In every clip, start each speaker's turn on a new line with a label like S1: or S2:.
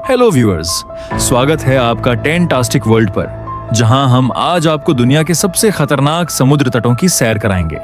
S1: Hello viewers, स्वागत है आपका टेंटास्टिक वर्ल्ड पर, जहां हम आज आपको दुनिया के सबसे खतरनाक समुद्र तटों की सैर कराएंगे,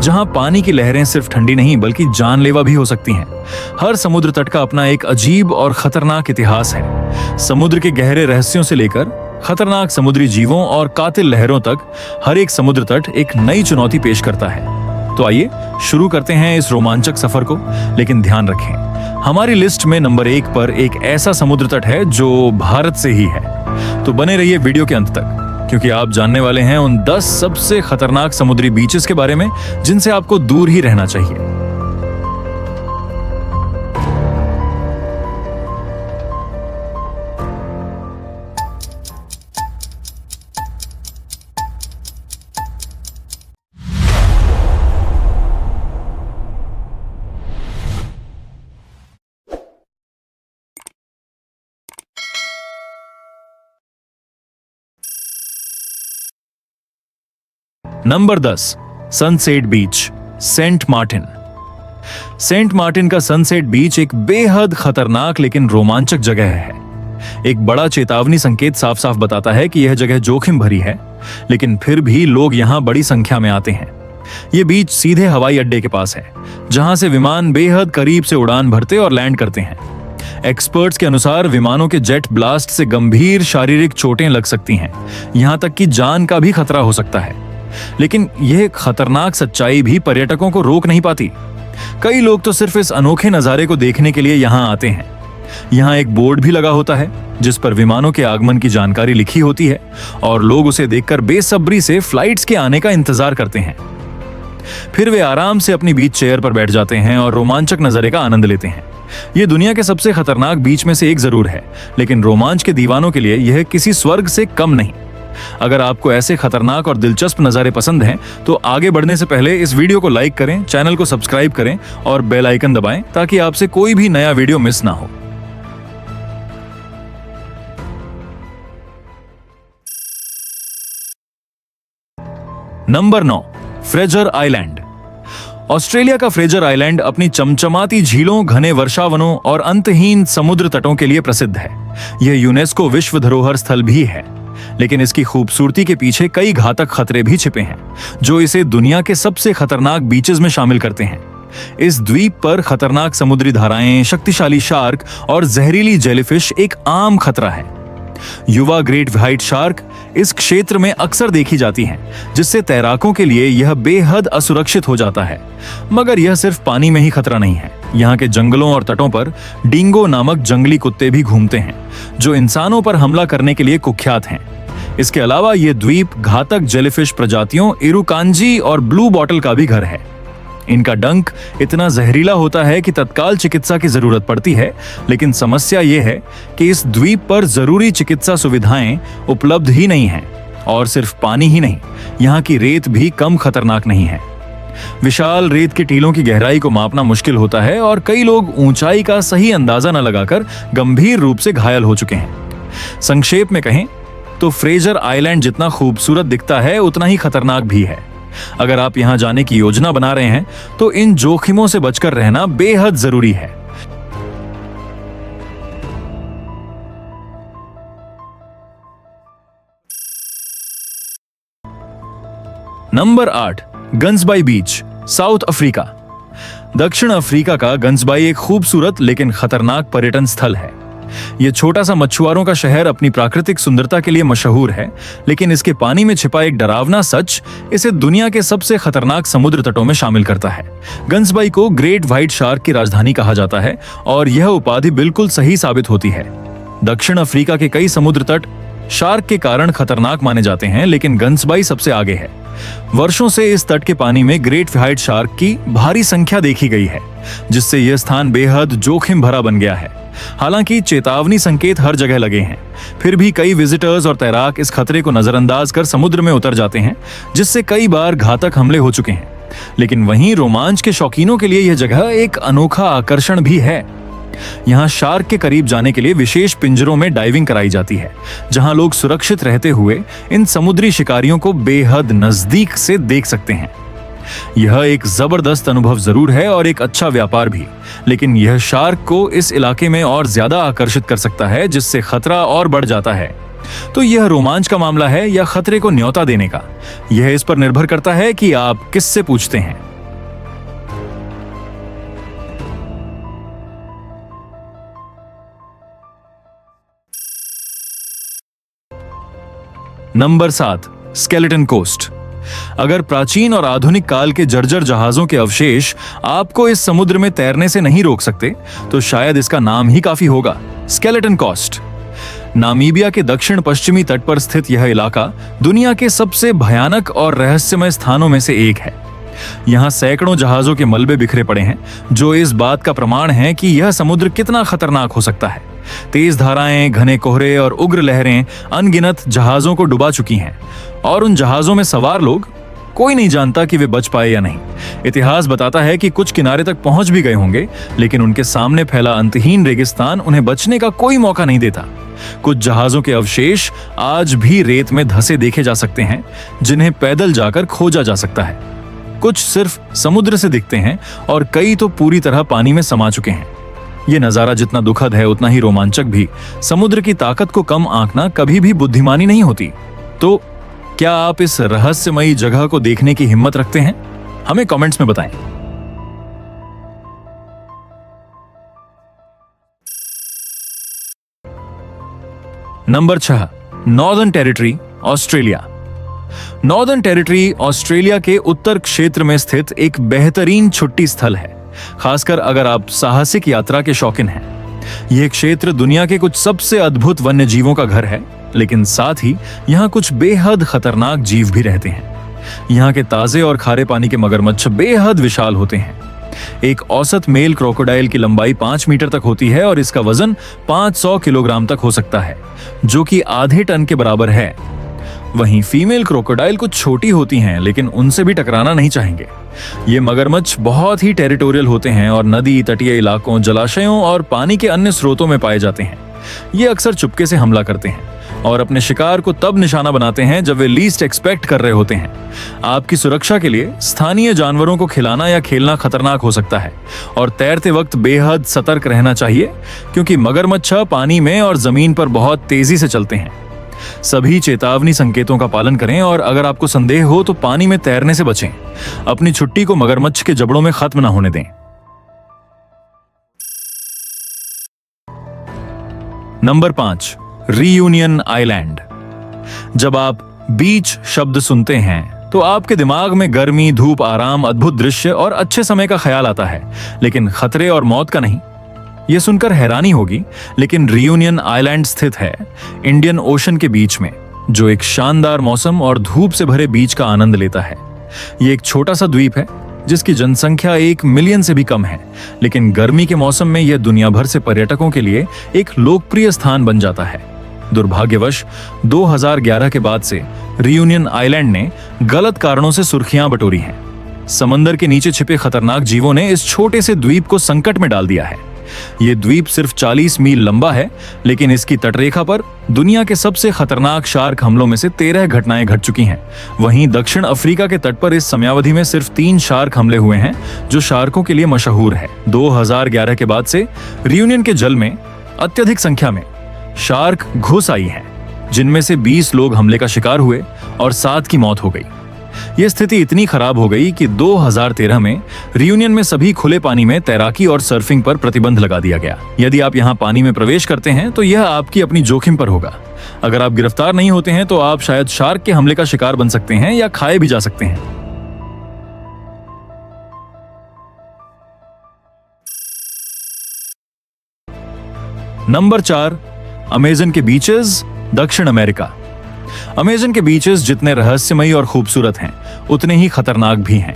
S1: जहां पानी की लहरें सिर्फ ठंडी नहीं बल्कि जानलेवा भी हो सकती हैं। हर समुद्र तट का अपना एक अजीब और खतरनाक इतिहास है। समुद्र के गहरे रहस्यों से लेकर खतरनाक समुद्री जीवों और कातिल लहरों तक हर एक समुद्र तट एक नई चुनौती पेश करता है। तो आइए शुरू करते हैं इस रोमांचक सफर को, लेकिन ध्यान रखें, हमारी लिस्ट में नंबर 1 पर एक ऐसा समुद्र तट है जो भारत से ही है। तो बने रहिए वीडियो के अंत तक, क्योंकि आप जानने वाले हैं उन 10 सबसे खतरनाक समुद्री बीचेस के बारे में जिनसे आपको दूर ही रहना चाहिए। नंबर 10, सनसेट बीच, सेंट मार्टिन। सेंट मार्टिन का सनसेट बीच एक बेहद खतरनाक लेकिन रोमांचक जगह है। एक बड़ा चेतावनी संकेत साफ साफ बताता है कि यह जगह जोखिम भरी है, लेकिन फिर भी लोग यहां बड़ी संख्या में आते हैं। यह बीच सीधे हवाई अड्डे के पास है, जहां से विमान बेहद करीब से उड़ान भरते और लैंड करते हैं। एक्सपर्ट्स के अनुसार विमानों के जेट ब्लास्ट से गंभीर शारीरिक चोटें लग सकती हैं, यहां तक कि जान का भी खतरा हो सकता है। लेकिन यह खतरनाक सच्चाई भी पर्यटकों को रोक नहीं पाती। कई लोग तो सिर्फ इस अनोखे नजारे को देखने के लिए यहां आते हैं। यहां एक बोर्ड भी लगा होता है जिस पर विमानों के आगमन की जानकारी लिखी होती है, और लोग उसे देखकर बेसब्री से फ्लाइट्स के आने का इंतजार करते हैं। फिर वे आराम से अपनी बीच चेयर पर बैठ जाते हैं और रोमांचक नजारे का आनंद लेते हैं। यह दुनिया के सबसे खतरनाक बीच में से एक जरूर है, लेकिन रोमांच के दीवानों के लिए यह किसी स्वर्ग से कम नहीं। अगर आपको ऐसे खतरनाक और दिलचस्प नज़ारे पसंद हैं, तो आगे बढ़ने से पहले इस वीडियो को लाइक करें, चैनल को सब्सक्राइब करें और बेल आइकन दबाएं ताकि आपसे कोई भी नया वीडियो मिस ना हो। Number 9, Fraser island. ऑस्ट्रेलिया का फ्रेजर आइलैंड अपनी चमचमाती झीलों, घने वर्षावनों और अंतहीन समुद्र तटों के लिए प्रसिद्ध है। यह यूनेस्को विश्व धरोहर स्थल भी है, लेकिन इसकी खूबसूरती के पीछे कई घातक खतरे भी छिपे हैं, जो इसे दुनिया के सबसे खतरनाक बीचेस में शामिल करते हैं। इस द्वीप पर खतरनाक समुद्री धाराएं, शक्तिशाली शार्क और जहरीली जेलीफिश एक आम खतरा है। युवा ग्रेट व्हाइट शार्क इस क्षेत्र में अक्सर देखी जाती हैं, जिससे तैराकों के लिए यह बेहद असुरक्षित हो जाता है। मगर यह सिर्फ पानी में ही खतरा नहीं है। यहाँ के जंगलों और तटों पर डिंगो नामक जंगली कुत्ते भी घूमते हैं, जो इंसानों पर हमला करने के लिए कुख्यात हैं। इसके अलावा यह द्वीप घातक जेलीफिश प्रजातियों इरुकांजी और ब्लू बॉटल का भी घर है। इनका डंक इतना जहरीला होता है कि तत्काल चिकित्सा की जरूरत पड़ती है, लेकिन समस्या यह है कि इस द्वीप पर जरूरी चिकित्सा सुविधाएं उपलब्ध ही नहीं हैं। और सिर्फ पानी ही नहीं, यहाँ की रेत भी कम खतरनाक नहीं है। विशाल रेत के टीलों की गहराई को मापना मुश्किल होता है और कई लोग ऊंचाई का सही अंदाजा न लगाकर गंभीर रूप से घायल हो चुके हैं। संक्षेप में कहें तो फ्रेजर आइलैंड जितना खूबसूरत दिखता है, उतना ही खतरनाक भी है। अगर आप यहां जाने की योजना बना रहे हैं, तो इन जोखिमों से बचकर रहना बेहद जरूरी है। नंबर 8, गंजबाई बीच, साउथ अफ्रीका। दक्षिण अफ्रीका का गंजबाई एक खूबसूरत लेकिन खतरनाक पर्यटन स्थल है। यह छोटा सा मछुआरों का शहर अपनी प्राकृतिक सुंदरता के लिए मशहूर है, लेकिन इसके पानी में छिपा एक डरावना सच इसे दुनिया के सबसे खतरनाक समुद्र तटों में शामिल करता है। गंजबाई को ग्रेट व्हाइट शार्क की राजधानी कहा जाता है, और यह उपाधि बिल्कुल सही साबित होती है। दक्षिण अफ्रीका के कई समुद्र तट शार्क के कारण खतरनाक माने जाते हैं, लेकिन गंजबाई सबसे आगे है। वर्षों से इस तट के पानी में ग्रेट व्हाइट शार्क की भारी संख्या देखी गई है, जिससे यह स्थान बेहद जोखिम भरा बन गया है। हालांकि चेतावनी संकेत हर जगह लगे हैं, फिर भी कई विजिटर्स और तैराक इस खतरे को नजरअंदाज कर समुद्र में उतर जाते हैं, जिससे कई बार घातक हमले हो चुके हैं। लेकिन वहीं रोमांच के शौकीनों के लिए यह जगह एक अनोखा आकर्षण भी है। यहाँ शार्क के करीब जाने के लिए विशेष पिंजरों में डाइविंग कराई जाती है, जहां लोग सुरक्षित रहते हुए इन समुद्री शिकारियों को बेहद नजदीक से देख सकते हैं। यह एक जबरदस्त अनुभव जरूर है और एक अच्छा व्यापार भी, लेकिन यह शार्क को इस इलाके में और ज्यादा आकर्षित कर सकता है, जिससे खतरा और बढ़ जाता है। तो यह रोमांच का मामला है या खतरे को न्योता देने का, यह इस पर निर्भर करता है कि आप किससे पूछते हैं। Number 7, Skeleton Coast. अगर प्राचीन और आधुनिक काल के जर्जर जहाजों के अवशेष आपको इस समुद्र में तैरने से नहीं रोक सकते, तो शायद इसका नाम ही काफी होगा, स्केलेटन कोस्ट। नामीबिया के दक्षिण पश्चिमी तट पर स्थित यह इलाका दुनिया के सबसे भयानक और रहस्यमय स्थानों में से एक है। यहाँ सैकड़ों जहाजों के मलबे बिखरे पड़े हैं, जो इस बात का प्रमाण है कि यह समुद्र कितना खतरनाक हो सकता है। तेज धाराएं, घने कोहरे और उग्र लहरें अनगिनत जहाजों को डुबा चुकी हैं, और उन जहाजों में सवार लोग, कोई नहीं जानता कि वे बच पाए या नहीं। इतिहास बताता है कि कुछ किनारे तक पहुंच भी गए होंगे, लेकिन उनके सामने फैला अंतहीन रेगिस्तान उन्हें बचने का कोई मौका नहीं देता। कुछ जहाजों के अवशेष आज भी रेत में धंसे देखे जा सकते हैं, जिन्हें पैदल जाकर खोजा जा सकता है। कुछ सिर्फ समुद्र से दिखते हैं और कई तो पूरी तरह पानी में समा चुके हैं। ये नजारा जितना दुखद है उतना ही रोमांचक भी। समुद्र की ताकत को कम आंकना कभी भी बुद्धिमानी नहीं होती। तो क्या आप इस रहस्यमयी जगह को देखने की हिम्मत रखते हैं? हमें कमेंट्स में बताएं। Number 6, northern territory, Australia. Northern territory Australia के उत्तर क्षेत्र में स्थित एक बेहतरीन छुट्टी स्थल है, खासकर अगर आप साहसिक यात्रा के शौकीन हैं। यह क्षेत्र दुनिया के कुछ सबसे अद्भुत वन्य जीवों का घर है, लेकिन साथ ही यहाँ कुछ बेहद खतरनाक जीव भी रहते हैं। यहाँ के ताजे और खारे पानी के मगरमच्छ बेहद विशाल होते हैं। एक औसत मेल क्रोकोडाइल की लंबाई 5 मीटर तक होती है और इसका वजन 500 किलोग्राम तक हो सकता है, जो कि आधे टन के बराबर है। वहीं फीमेल क्रोकोडाइल कुछ छोटी होती हैं, लेकिन उनसे भी टकराना नहीं चाहेंगे। ये मगरमच्छ बहुत ही टेरिटोरियल होते हैं और नदी, तटीय इलाकों, जलाशयों और पानी के अन्य स्रोतों में पाए जाते हैं। ये अक्सर चुपके से हमला करते हैं और अपने शिकार को तब निशाना बनाते हैं जब वे लीस्ट एक्सपेक्ट कर रहे होते हैं। आपकी सुरक्षा के लिए स्थानीय जानवरों को खिलाना या खेलना खतरनाक हो सकता है और तैरते वक्त बेहद सतर्क रहना चाहिए, क्योंकि मगरमच्छ पानी में और जमीन पर बहुत तेजी से चलते हैं। सभी चेतावनी संकेतों का पालन करें और अगर आपको संदेह हो तो पानी में तैरने से बचें। अपनी छुट्टी को मगरमच्छ के जबड़ों में खत्म न होने दें। Number 5, reunion island. जब आप बीच शब्द सुनते हैं तो आपके दिमाग में गर्मी, धूप, आराम, अद्भुत दृश्य और अच्छे समय का ख्याल आता है, लेकिन खतरे और मौत का नहीं। यह सुनकर हैरानी होगी, लेकिन रियूनियन आइलैंड स्थित है इंडियन ओशन के बीच में, जो एक शानदार मौसम और धूप से भरे बीच का आनंद लेता है। यह एक छोटा सा द्वीप है जिसकी जनसंख्या 1 मिलियन से भी कम है, लेकिन गर्मी के मौसम में यह दुनिया भर से पर्यटकों के लिए एक लोकप्रिय स्थान बन जाता है। दुर्भाग्यवश 2011 के बाद से रियूनियन आइलैंड ने गलत कारणों से सुर्खियां बटोरी हैं। समंदर के नीचे छिपे खतरनाक जीवों ने इस छोटे से द्वीप को संकट में डाल दिया है। यह द्वीप सिर्फ 40 मील लंबा है, लेकिन इसकी तटरेखा पर दुनिया के सबसे खतरनाक शार्क हमलों में से 13 घटनाएं घट चुकी हैं। वहीं दक्षिण अफ्रीका के तट पर इस समयावधि में सिर्फ 3 शार्क हमले हुए हैं, जो शार्कों के लिए मशहूर है। 2011 के बाद से रियूनियन के जल में अत्यधिक संख्या में शार्क घुस आई हैं, जिनमें से 20 लोग हमले का शिकार हुए और 7 की मौत हो गई। यह स्थिति इतनी खराब हो गई कि 2013 में रियूनियन में सभी खुले पानी में तैराकी और सर्फिंग पर प्रतिबंध लगा दिया गया। यदि आप यहां पानी में प्रवेश करते हैं तो यह आपकी अपनी जोखिम पर होगा। अगर आप गिरफ्तार नहीं होते हैं तो आप शायद शार्क के हमले का शिकार बन सकते हैं या खाए भी जा सकते हैं। नंबर 4, अमेज़न के बीचेस, दक्षिण अमेरिका। अमेज़न के बीचेस जितने रहस्यमयी और खूबसूरत हैं, उतने ही खतरनाक भी हैं।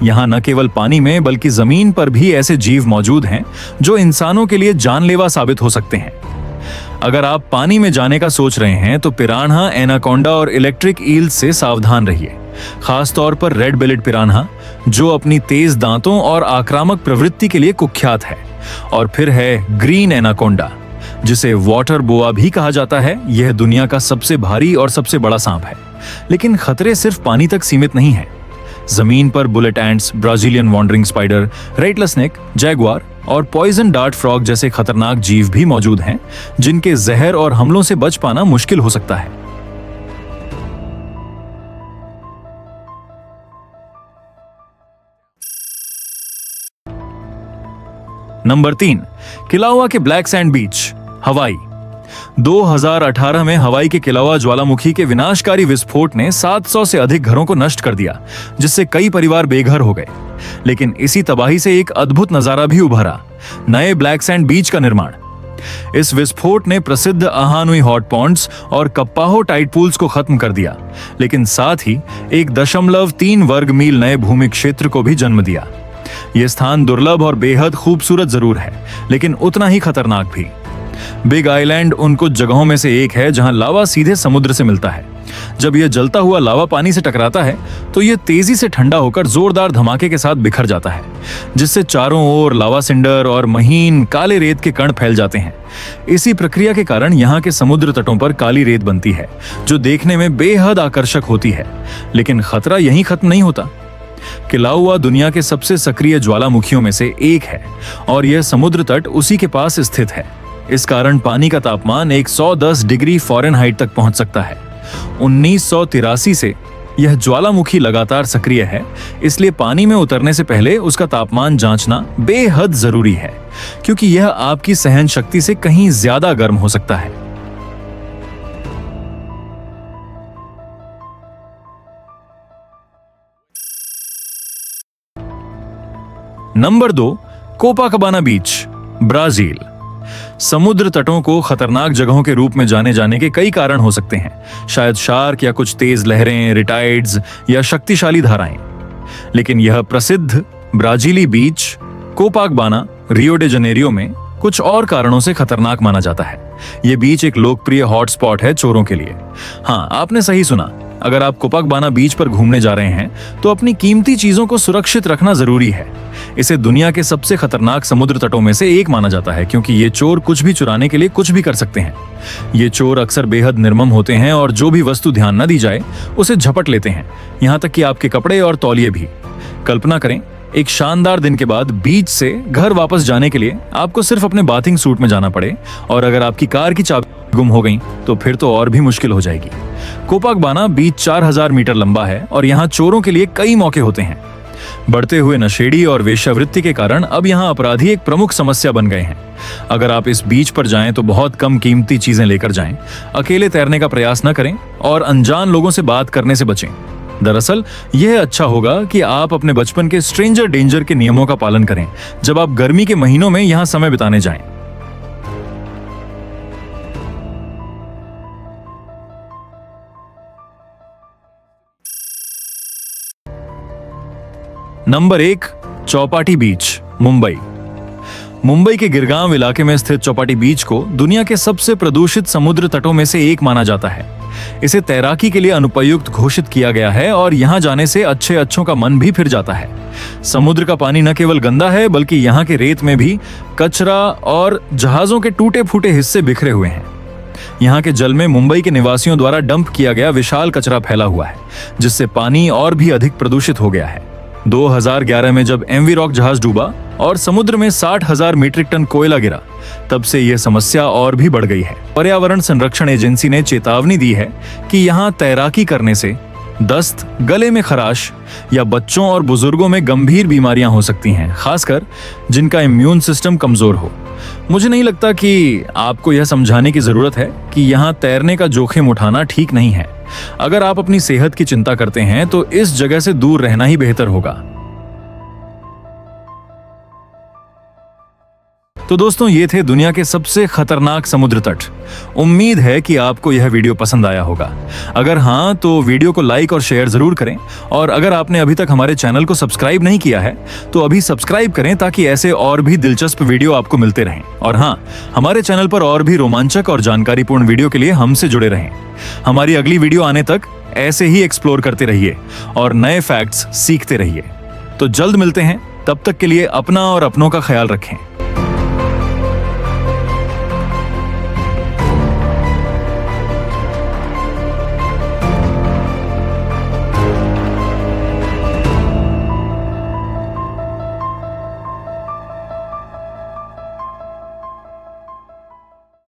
S1: यहाँ न केवल पानी में बल्कि जमीन पर भी ऐसे जीव मौजूद हैं जो इंसानों के लिए जानलेवा साबित हो सकते हैं। अगर आप पानी में जाने का सोच रहे हैं तो पिरान्हा, एनाकोंडा और इलेक्ट्रिक ईल्स से सावधान रहिए। खास तौर पर रेड बेलेड पिरान्हा, जो अपनी तेज दांतों और आक्रामक प्रवृत्ति के लिए कुख्यात है। और फिर है ग्रीन एनाकोंडा, जिसे वाटर बोआ भी कहा जाता है। यह दुनिया का सबसे भारी और सबसे बड़ा सांप है, लेकिन खतरे सिर्फ पानी तक सीमित नहीं है। जमीन पर bullet ants, Brazilian wandering spider, rattler snake, jaguar और पॉइजन डार्ट फ्रॉग जैसे खतरनाक जीव भी मौजूद हैं, जिनके जहर और हमलों से बच पाना मुश्किल हो सकता है। नंबर 3, किलाउआ के ब्लैक सैंड बीच, हवाई। 2018 में हवाई के किलाउआ ज्वालामुखी के विनाशकारी विस्फोट ने 700 से अधिक घरों को नष्ट कर दिया, जिससे कई परिवार बेघर हो गए। लेकिन इसी तबाही से एक अद्भुत नजारा भी उभरा, नए ब्लैक सैंड बीच का निर्माण। इस विस्फोट ने प्रसिद्ध अहानुई हॉट पॉन्ड्स और कप्पाहो टाइड पूल्स को खत्म कर दिया, लेकिन साथ ही 1.3 वर्ग मील नए भूमि क्षेत्र को भी जन्म दिया। यह स्थान दुर्लभ और बेहद खूबसूरत जरूर है, लेकिन उतना ही खतरनाक भी। बिग आइलैंड उन कुछ जगहों में से एक है जहां लावा सीधे समुद्र से मिलता है। जब यह जलता हुआ लावा पानी से टकराता है तो यह तेजी से ठंडा होकर जोरदार धमाके के साथ बिखर जाता है, जिससे चारों ओर लावा सिंडर और महीन काले रेत के कण फैल जाते हैं। इसी प्रक्रिया के कारण यहाँ के समुद्र तटों पर काली रेत बनती है, जो देखने में बेहद आकर्षक होती है। लेकिन खतरा यहीं खत्म नहीं होता। किलाउआ दुनिया के सबसे सक्रिय ज्वालामुखियों में से एक है और यह समुद्र तट उसी के पास स्थित है। इस कारण पानी का तापमान 110 डिग्री फ़ारेनहाइट तक पहुंच सकता है। 1983 से यह ज्वालामुखी लगातार सक्रिय है, इसलिए पानी में उतरने से पहले उसका तापमान जांचना बेहद जरूरी है, क्योंकि यह आपकी सहन शक्ति से कहीं ज्यादा गर्म हो सकता है। नंबर 2, कोपाकबाना बीच, ब्राजील। समुद्र तटों को खतरनाक जगहों के रूप में जाने जाने के कई कारण हो सकते हैं, शायद शार्क या कुछ तेज लहरें, रिटाइड्स या शक्तिशाली धाराएं। लेकिन यह प्रसिद्ध ब्राजीली बीच कोपाकबाना रियो डे जनेरियो में कुछ और कारणों से खतरनाक माना जाता है। यह बीच एक लोकप्रिय हॉटस्पॉट है चोरों के लिए। हाँ, आपने सही सुना। अगर आप कोपाकबाना बीच पर घूमने जा रहे हैं तो अपनी कीमती चीजों को सुरक्षित रखना जरूरी है। इसे दुनिया के सबसे खतरनाक समुद्र तटों में से एक माना जाता है, क्योंकि ये चोर कुछ भी चुराने के लिए कुछ भी कर सकते हैं। ये चोर अक्सर बेहद निर्मम होते हैं और जो भी वस्तु ध्यान न दी जाए उसे झपट लेते हैं, यहाँ तक कि आपके कपड़े और तौलिए भी। कल्पना करें, एक शानदार दिन के बाद बीच से घर वापस जाने के लिए आपको सिर्फ अपने बाथिंग सूट में जाना पड़े, और अगर आपकी कार की चाबी गुम हो गई तो फिर तो और भी मुश्किल हो जाएगी। कोपाकबाना बीच 4000 मीटर लंबा है और यहाँ चोरों के लिए कई मौके होते हैं। बढ़ते हुए नशेड़ी और वेश्यावृत्ति के कारण अब यहाँ अपराधी एक प्रमुख समस्या बन गए हैं। अगर आप इस बीच पर जाएं तो बहुत कम कीमती चीजें लेकर जाएं, अकेले तैरने का प्रयास न करें और अनजान लोगों से बात करने से बचें। दरअसल यह अच्छा होगा कि आप अपने बचपन के स्ट्रेंजर डेंजर के नियमों का पालन करें जब आप गर्मी के महीनों में यहाँ समय बिताने जाएं। नंबर 1, चौपाटी बीच, मुंबई। मुंबई के गिरगांव इलाके में स्थित चौपाटी बीच को दुनिया के सबसे प्रदूषित समुद्र तटों में से एक माना जाता है। इसे तैराकी के लिए अनुपयुक्त घोषित किया गया है और यहां जाने से अच्छों का मन भी फिर जाता है। समुद्र का पानी न केवल गंदा है, बल्कि यहाँ के रेत में भी कचरा और जहाजों के टूटे फूटे हिस्से बिखरे हुए हैं। यहाँ के जल में मुंबई के निवासियों द्वारा डंप किया गया विशाल कचरा फैला हुआ है, जिससे पानी और भी अधिक प्रदूषित हो गया है। 2011 में जब एमवी रॉक जहाज डूबा और समुद्र में 60,000 मीट्रिक टन कोयला गिरा, तब से यह समस्या और भी बढ़ गई है। पर्यावरण संरक्षण एजेंसी ने चेतावनी दी है कि यहाँ तैराकी करने से दस्त, गले में खराश या बच्चों और बुजुर्गों में गंभीर बीमारियां हो सकती हैं, खासकर जिनका इम्यून सिस्टम कमजोर हो। मुझे नहीं लगता कि आपको यह समझाने की जरूरत है कि यहाँ तैरने का जोखिम उठाना ठीक नहीं है। अगर आप अपनी सेहत की चिंता करते हैं तो इस जगह से दूर रहना ही बेहतर होगा। तो दोस्तों, ये थे दुनिया के सबसे खतरनाक समुद्र तट। उम्मीद है कि आपको यह वीडियो पसंद आया होगा। अगर हाँ, तो वीडियो को लाइक और शेयर जरूर करें, और अगर आपने अभी तक हमारे चैनल को सब्सक्राइब नहीं किया है तो अभी सब्सक्राइब करें, ताकि ऐसे और भी दिलचस्प वीडियो आपको मिलते रहें। और हाँ, हमारे चैनल पर और भी रोमांचक और जानकारीपूर्ण वीडियो के लिए हमसे जुड़े रहें। हमारी अगली वीडियो आने तक ऐसे ही एक्सप्लोर करते रहिए और नए फैक्ट्स सीखते रहिए। तो जल्द मिलते हैं, तब तक के लिए अपना और अपनों का ख्याल रखें।